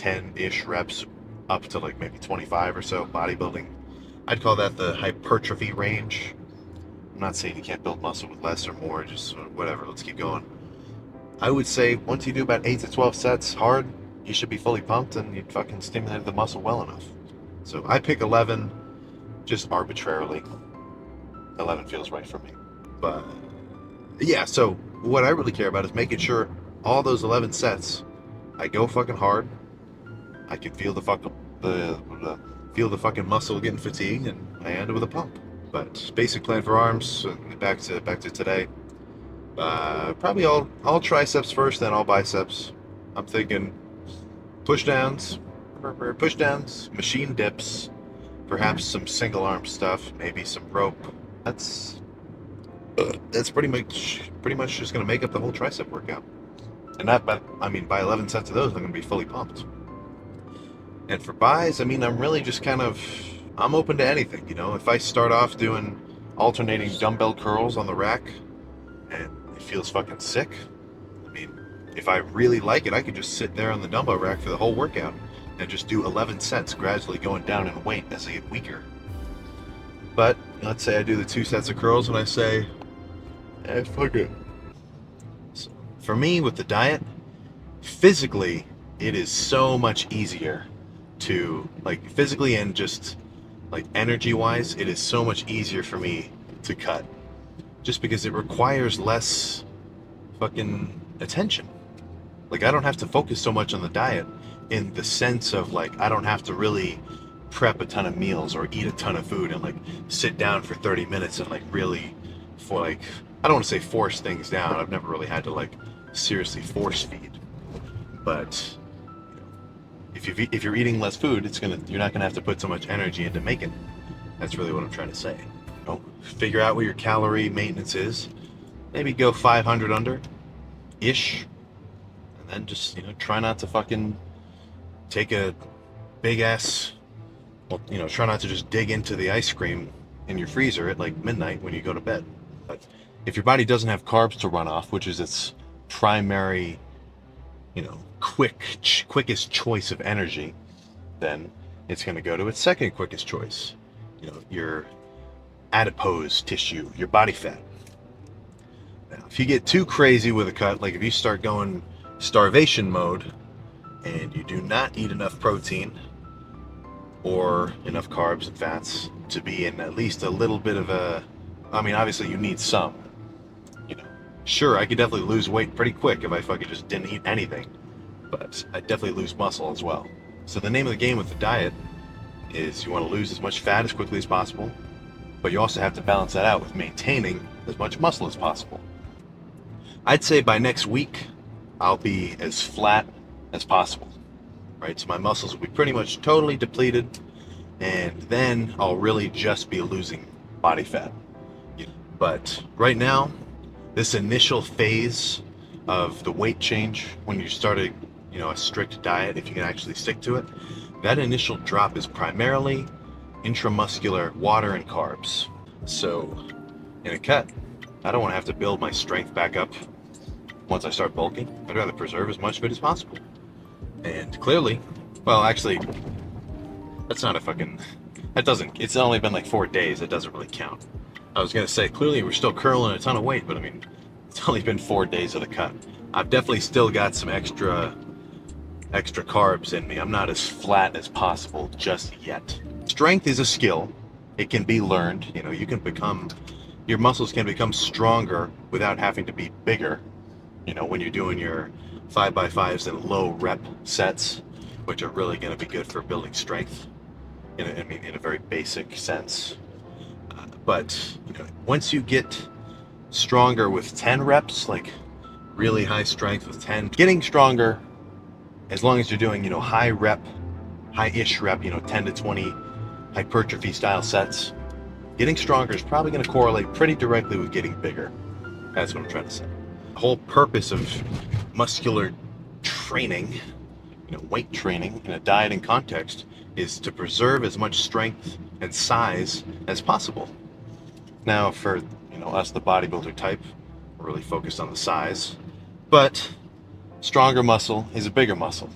10-ish reps up to like maybe 25 or so bodybuilding. I'd call that the hypertrophy range. I'm not saying you can't build muscle with less or more, just whatever, let's keep going. I would say once you do about 8 to 12 sets hard, you should be fully pumped and you'd fucking stimulated the muscle well enough. So I pick 11 just arbitrarily. 11 feels right for me. But yeah, so what I really care about is making sure all those 11 sets, I go fucking hard. I can feel the fucking muscle getting fatigued, and I end with a pump. But basic plan for arms, back to today. Probably all triceps first, then all biceps. I'm thinking push downs, machine dips, perhaps some single arm stuff, maybe some rope. That's pretty much just gonna make up the whole tricep workout. And by 11 sets of those, I'm gonna be fully pumped. And for buys, I'm really just I'm open to anything, If I start off doing alternating dumbbell curls on the rack and it feels fucking sick, if I really like it, I could just sit there on the dumbbell rack for the whole workout and just do 11 sets, gradually going down in weight as I get weaker. But let's say I do the 2 sets of curls and I say, fuck it. So for me, with the diet, physically, it is so much easier to, physically and just, energy-wise, it is so much easier for me to cut. Just because it requires less fucking attention. I don't have to focus so much on the diet in the sense of, I don't have to really prep a ton of meals or eat a ton of food and, sit down for 30 minutes and, really, I don't want to say force things down. I've never really had to, seriously force feed. But if you're eating less food, you're not gonna have to put so much energy into making it. That's really what I'm trying to say. Figure out what your calorie maintenance is. Maybe go 500 under, ish, and then just try not to fucking take a big ass. Well, try not to just dig into the ice cream in your freezer at midnight when you go to bed. But if your body doesn't have carbs to run off, which is its primary quickest choice of energy, then it's going to go to its second quickest choice, your adipose tissue, your body fat. Now, if you get too crazy with a cut, if you start going starvation mode and you do not eat enough protein or enough carbs and fats to be in at least a little bit of obviously you need some, sure, I could definitely lose weight pretty quick if I fucking just didn't eat anything, but I'd definitely lose muscle as well. So the name of the game with the diet is you want to lose as much fat as quickly as possible, but you also have to balance that out with maintaining as much muscle as possible. I'd say by next week, I'll be as flat as possible, right? So my muscles will be pretty much totally depleted, and then I'll really just be losing body fat. But right now, this initial phase of the weight change, when you started, a strict diet, if you can actually stick to it, that initial drop is primarily intramuscular water and carbs. So in a cut, I don't want to have to build my strength back up once I start bulking. I'd rather preserve as much of it as possible. And clearly, well, actually, it's only been 4 days. It doesn't really count. I was going to say, clearly we're still curling a ton of weight, but it's only been 4 days of the cut. I've definitely still got some extra carbs in me. I'm not as flat as possible just yet. Strength is a skill. It can be learned. Your muscles can become stronger without having to be bigger. When you're doing your 5x5s and low rep sets, which are really going to be good for building strength in a very basic sense. But once you get stronger with 10 reps, really high strength with 10, getting stronger, as long as you're doing high-ish rep, 10 to 20 hypertrophy style sets, getting stronger is probably going to correlate pretty directly with getting bigger. That's what I'm trying to say. The whole purpose of muscular training, weight training in a dieting context, is to preserve as much strength and size as possible. Now, for us, the bodybuilder type, we're really focused on the size, but stronger muscle is a bigger muscle.